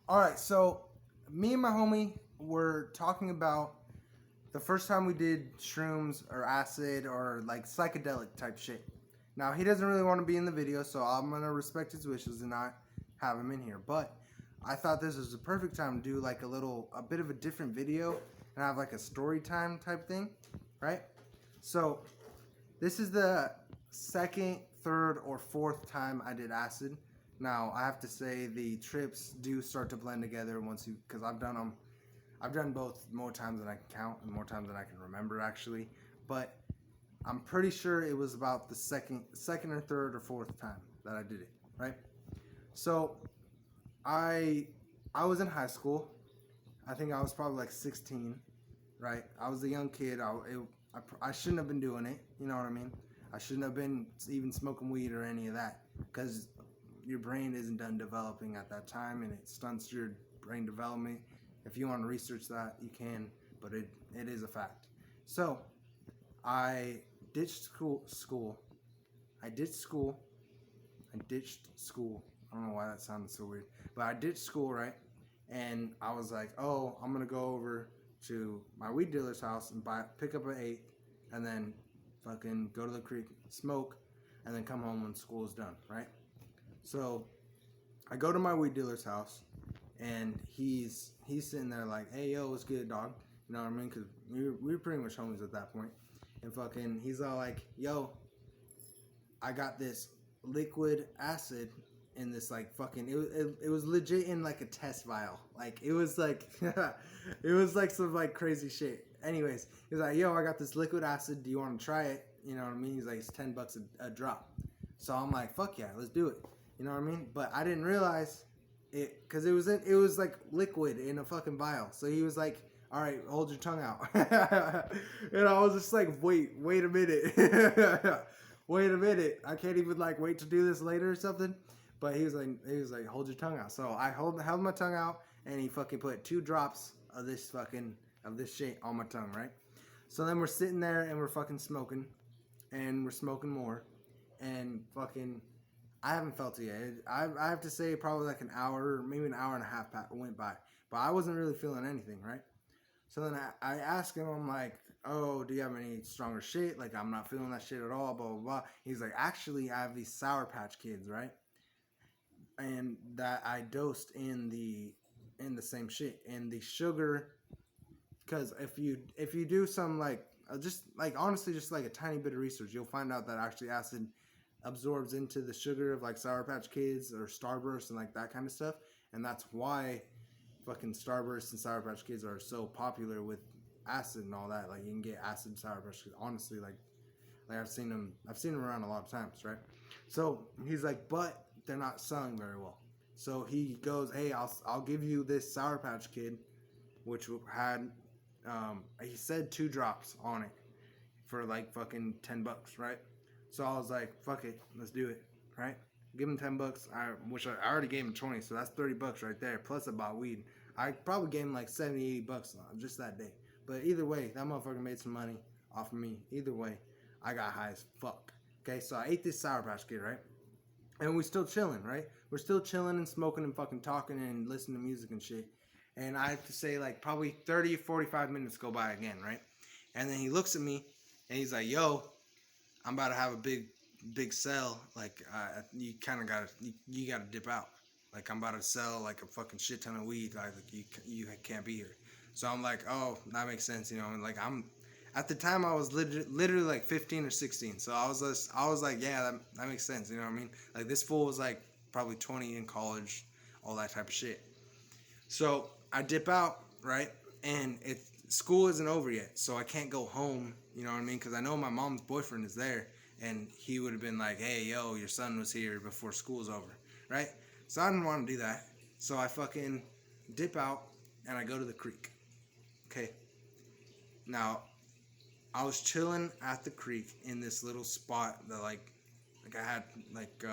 All right, so me and my homie were talking about the first time we did shrooms or acid or like psychedelic type shit. Now he doesn't really want to be in the video, so I'm gonna respect his wishes and not have him in here. But I thought this was the perfect time to do like a bit of a different video and have like a story time type thing, right? So this is the second, third, or fourth time I did acid. Now I have to say the trips do start to blend together once you, because I've done them. I've done both more times than I can count and more times than I can remember actually. But I'm pretty sure it was about the second or third or fourth time that I did it. Right. So I I was in high school. I think I was probably like 16, right? I was a young kid. I shouldn't have been doing it. You know what I mean? I shouldn't have been even smoking weed or any of that because your brain isn't done developing at that time and it stunts your brain development. If you want to research that, you can, but it is a fact. So I ditched school. I ditched school. I ditched school. I don't know why that sounded so weird, but I ditched school, right? And I was like, oh, I'm gonna go over to my weed dealer's house and pick up an eighth, and then fucking go to the creek, smoke, and then come home when school is done, right? So I go to my weed dealer's house, and he's sitting there like, hey yo, what's good, dog? You know what I mean? Because we were pretty much homies at that point. And fucking, he's all like, yo, I got this liquid acid in this like fucking it was legit in like a test vial. Like it was like it was like some like crazy shit. Anyways, he's like, yo, I got this liquid acid. Do you want to try it? You know what I mean? He's like, it's $10 a drop. So I'm like, fuck yeah, let's do it. You know what I mean? But I didn't realize it because it was like liquid in a fucking vial. So he was like, all right, hold your tongue out. And I was just like, wait a minute. Wait a minute. I can't even like wait to do this later or something. But he was like, hold your tongue out. So I held my tongue out, and he fucking put 2 drops of this shit on my tongue, right? So then we're sitting there and we're fucking smoking, and we're smoking more, and fucking I haven't felt it yet. I have to say probably like an hour, maybe an hour and a half went by, but I wasn't really feeling anything, right? So then I asked him, I'm like, oh, do you have any stronger shit? Like, I'm not feeling that shit at all, blah, blah, blah. He's like, actually, I have these Sour Patch Kids, right? And that I dosed in the same shit. And the sugar, because if you do some like, just like, honestly, just like a tiny bit of research, you'll find out that actually acid absorbs into the sugar of like Sour Patch Kids or Starburst and like that kind of stuff. And that's why fucking Starburst and Sour Patch Kids are so popular with acid and all that. Like you can get acid Sour Patch Kids. Honestly, like I've seen them around a lot of times, right? So he's like, but they're not selling very well. So he goes, hey, I'll give you this Sour Patch Kid, which had he said 2 drops on it for like fucking $10, right? So I was like, fuck it, let's do it, right? Give him $10. Which I already gave him 20, so that's $30 right there. Plus I bought weed. I probably gave him like 70, $80 just that day. But either way, that motherfucker made some money off of me. Either way, I got high as fuck. Okay, so I ate this Sour Patch Kid, right? And we're still chilling, right? We're still chilling and smoking and fucking talking and listening to music and shit. And I have to say, like, probably 30, 45 minutes go by again, right? And then he looks at me and he's like, yo, I'm about to have a big sell. Like, you kind of you gotta dip out. Like, I'm about to sell like a fucking shit ton of weed. Like you can't be here. So I'm like, oh, that makes sense, you know. And like at the time I was literally like 15 or 16. So I was like, yeah, that makes sense, you know what I mean? Like this fool was like probably 20 in college, all that type of shit. So I dip out, right? And school isn't over yet, so I can't go home. You know what I mean? Because I know my mom's boyfriend is there, and he would have been like, "Hey, yo, your son was here before school's over," right? So I didn't want to do that. So I fucking dip out and I go to the creek. Okay. Now I was chilling at the creek in this little spot that like I had like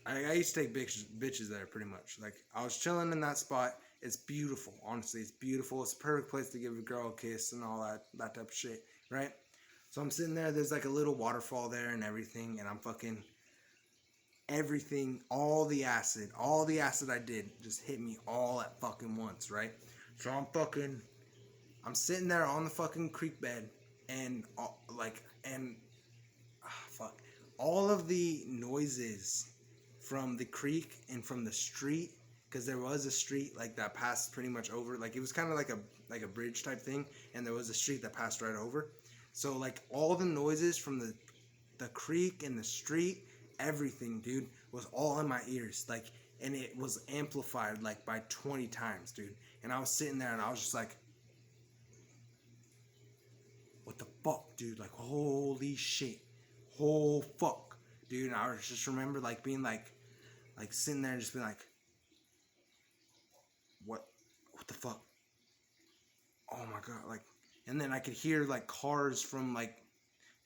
I used to take bitches there pretty much. Like I was chilling in that spot. It's beautiful. Honestly, it's beautiful. It's a perfect place to give a girl a kiss and all that type of shit, right? So I'm sitting there. There's like a little waterfall there and everything, and I'm fucking everything, all the acid I did just hit me all at fucking once, right? So I'm sitting there on the fucking creek bed, and fuck, all of the noises from the creek and from the street, because there was a street like that passed pretty much over, like it was kind of like a bridge type thing, and there was a street that passed right over. So like all the noises from the creek and the street, everything, dude, was all in my ears, like, and it was amplified like by 20 times, dude. And I was sitting there and I was just like, what the fuck, dude? Like, holy shit, whole fuck, dude. And I was just remember like being like sitting there and just being like, what the fuck? Oh my god, like, and then I could hear like cars from like,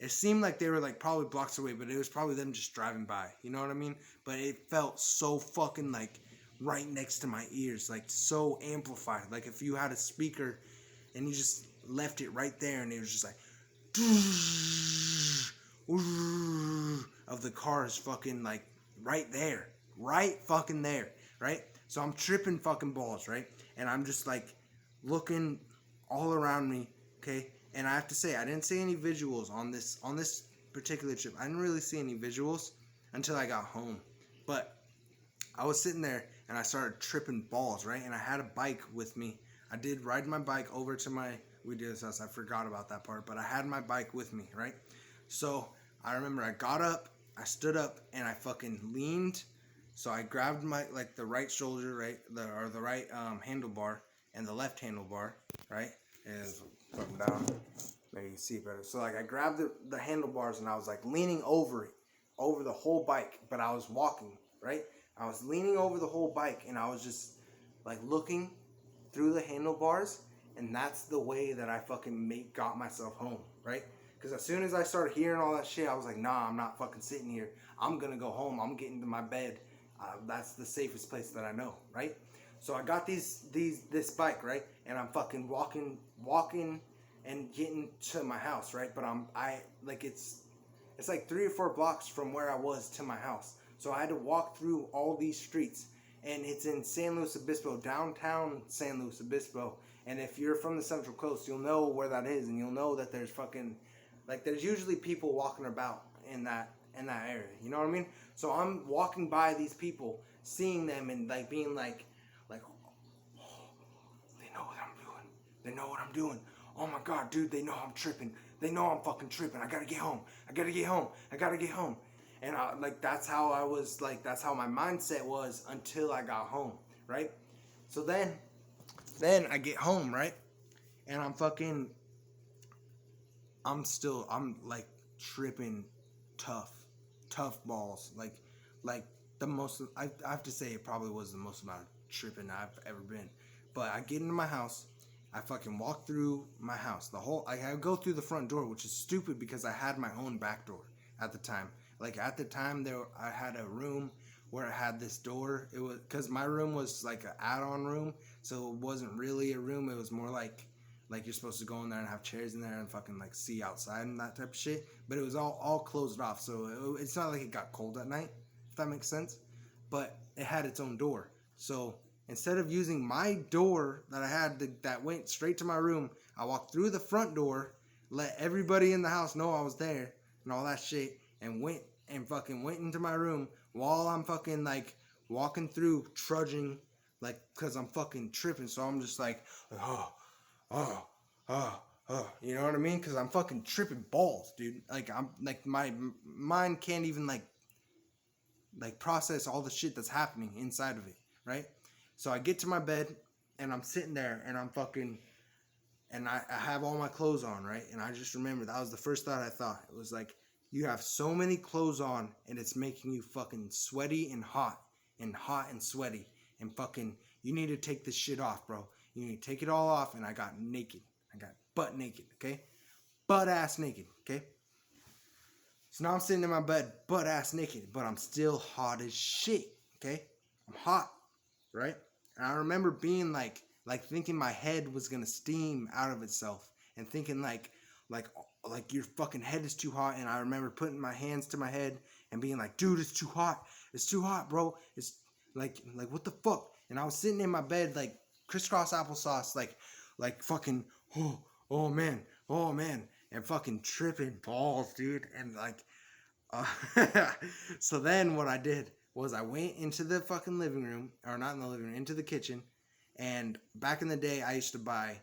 it seemed like they were like probably blocks away, but it was probably them just driving by. You know what I mean? But it felt so fucking like right next to my ears, like so amplified. Like if you had a speaker and you just left it right there, and it was just like of the cars fucking like right there, right fucking there, right? So I'm tripping fucking balls, right? And I'm just like looking all around me, okay? And I have to say, I didn't see any visuals on this particular trip. I didn't really see any visuals until I got home. But I was sitting there and I started tripping balls, right? And I had a bike with me. I did ride my bike over to my Weedia's house. I forgot about that part, but I had my bike with me, right? So I remember I got up, I stood up, and I fucking leaned. So I grabbed my like the right shoulder, right, the right handlebar, and the left handlebar, right, and put them down. Maybe you can see better. So like I grabbed the handlebars and I was like leaning over it, over the whole bike, but I was walking, right? I was leaning over the whole bike and I was just like looking through the handlebars, and that's the way that I fucking got myself home, right? Because as soon as I started hearing all that shit, I was like, nah, I'm not fucking sitting here. I'm gonna go home. I'm getting to my bed. That's the safest place that I know, right? So I got this bike, right, and I'm fucking walking and getting to my house, right? But it's like 3 or 4 blocks from where I was to my house. So I had to walk through all these streets, and it's in San Luis Obispo, downtown San Luis Obispo. And if you're from the Central Coast, you'll know where that is, and you'll know that there's fucking like there's usually people walking about in that area. You know what I mean? So I'm walking by these people, seeing them, and like being like, oh, they know what I'm doing. They know what I'm doing. Oh my god, dude, they know I'm tripping. They know I'm fucking tripping. I gotta get home. I gotta get home. I gotta get home. And that's how I was, like, that's how my mindset was until I got home, right? So then I get home, right? And I'm like tripping tough balls. Like the most, I have to say it probably was the most amount of tripping I've ever been. But I get into my house, I fucking walk through my house. I go through the front door, which is stupid because I had my own back door at the time. Like at the time I had a room where I had this door. It was because my room was like an add-on room, so it wasn't really a room. It was more like you're supposed to go in there and have chairs in there and fucking like see outside and that type of shit. But it was all closed off, so it's not like it got cold at night, if that makes sense. But it had its own door, so instead of using my door that I had that went straight to my room, I walked through the front door, let everybody in the house know I was there and all that shit, and went into my room while I'm fucking like walking through, trudging, like, cause I'm fucking tripping. So I'm just like, oh, you know what I mean? Cause I'm fucking tripping balls, dude. Like I'm like my mind can't even like process all the shit that's happening inside of it, right? So I get to my bed and I'm sitting there and I'm fucking, and I have all my clothes on, right? And I just remember that was the first thought I thought. It was like, you have so many clothes on and it's making you fucking sweaty and hot and sweaty, and fucking, you need to take this shit off, bro. You need to take it all off. And I got naked. I got butt naked, okay? Butt ass naked, okay? So now I'm sitting in my bed, butt ass naked, but I'm still hot as shit, okay? I'm hot, right? And I remember being like thinking my head was gonna steam out of itself, and thinking like your fucking head is too hot. And I remember putting my hands to my head and being like, dude, it's too hot. it's too hot, bro. It's like what the fuck? And I was sitting in my bed like crisscross applesauce, like fucking, oh man, and fucking tripping balls, dude. And like, uh, so then what I did was I went into the fucking living room, or not in the living room, into the kitchen. And back in the day, I used to buy,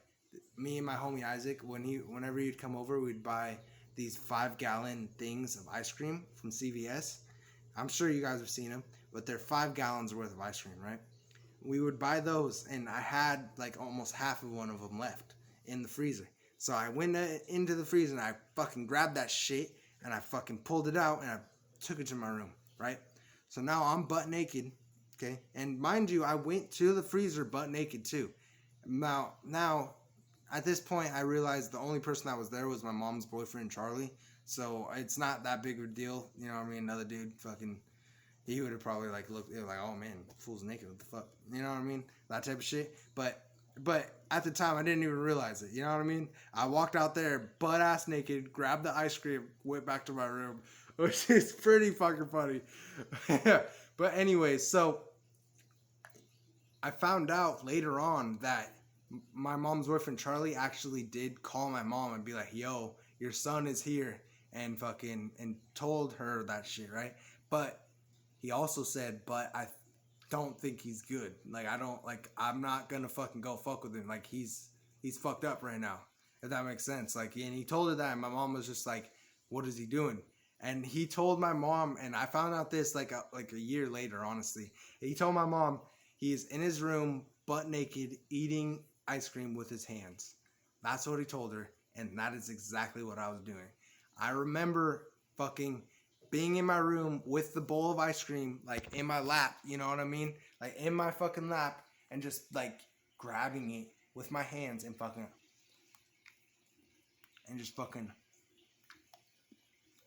me and my homie Isaac, whenever he'd come over, we'd buy these 5-gallon things of ice cream from CVS. I'm sure you guys have seen them, but they're 5 gallons worth of ice cream, right? We would buy those, and I had like almost half of one of them left in the freezer. So I went into the freezer and I fucking grabbed that shit and I fucking pulled it out and I took it to my room, right? So now I'm butt naked, okay? And mind you, I went to the freezer butt naked too. Now, at this point, I realized the only person that was there was my mom's boyfriend, Charlie. So it's not that big of a deal, you know what I mean? Another dude, fucking, he would have probably like looked like, oh man, fool's naked, what the fuck, you know what I mean? That type of shit. But at the time, I didn't even realize it, you know what I mean? I walked out there butt ass naked, grabbed the ice cream, went back to my room, which is pretty fucking funny. But anyways, so I found out later on that my mom's boyfriend Charlie actually did call my mom and be like, yo, your son is here, and fucking, and told her that shit, right? But he also said, but I don't think he's good. Like, I'm not gonna fucking go fuck with him. Like, he's fucked up right now, if that makes sense. Like, and he told her that, and my mom was just like, what is he doing? And he told my mom, and I found out this like a year later, honestly. He told my mom he's in his room, butt naked, eating ice cream with his hands. That's what he told her, and that is exactly what I was doing. I remember fucking being in my room with the bowl of ice cream, like in my lap, you know what I mean? Like in my fucking lap, and just like grabbing it with my hands and just fucking,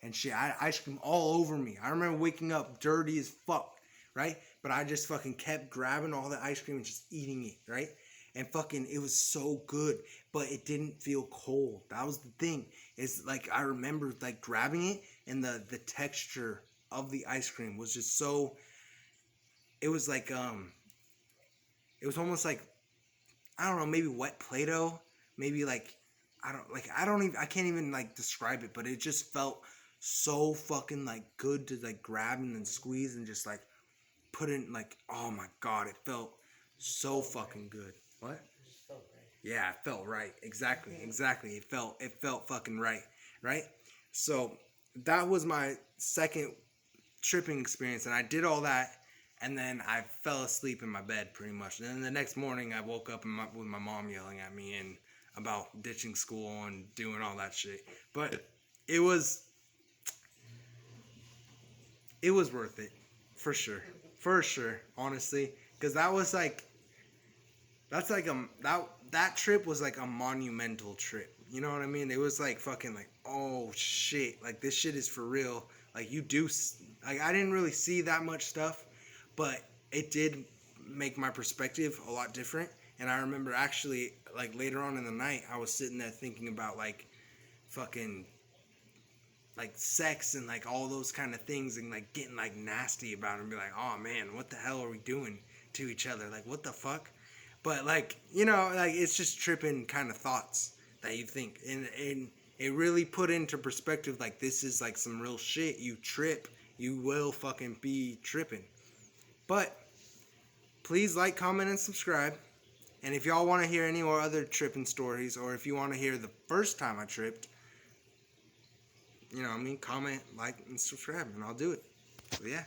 and shit, I had ice cream all over me. I remember waking up dirty as fuck, right? But I just fucking kept grabbing all the ice cream and just eating it, right? And fucking, it was so good, but it didn't feel cold. That was the thing. It's like, I remember like grabbing it, and the texture of the ice cream was just so, it was like, it was almost like, I don't know, maybe wet Play-Doh, maybe like, I can't even like describe it, but it just felt so fucking like good to like grab and then squeeze and just like put in, like, oh my god, it felt so fucking good. What? It just felt right. Yeah, it felt right. Exactly. It felt fucking right. Right? So that was my second tripping experience, and I did all that, and then I fell asleep in my bed pretty much. And then the next morning I woke up with my mom yelling at me and about ditching school and doing all that shit. But it was worth it, for sure, honestly, because that was like, that's like that trip was like a monumental trip, you know what I mean? It was like fucking like, oh shit, like this shit is for real. Like, you do, like, I didn't really see that much stuff, but it did make my perspective a lot different. And I remember actually, like, later on in the night, I was sitting there thinking about like fucking like sex and like all those kind of things, and like getting like nasty about it, and be like, oh man, what the hell are we doing to each other? Like, what the fuck? But like, you know, like, it's just tripping kind of thoughts that you think, and it really put into perspective, like, this is like some real shit. You trip, you will fucking be tripping. But please like, comment, and subscribe. And if y'all want to hear any more other tripping stories, or if you want to hear the first time I tripped, you know what I mean, comment, like, and subscribe, and I'll do it. So yeah.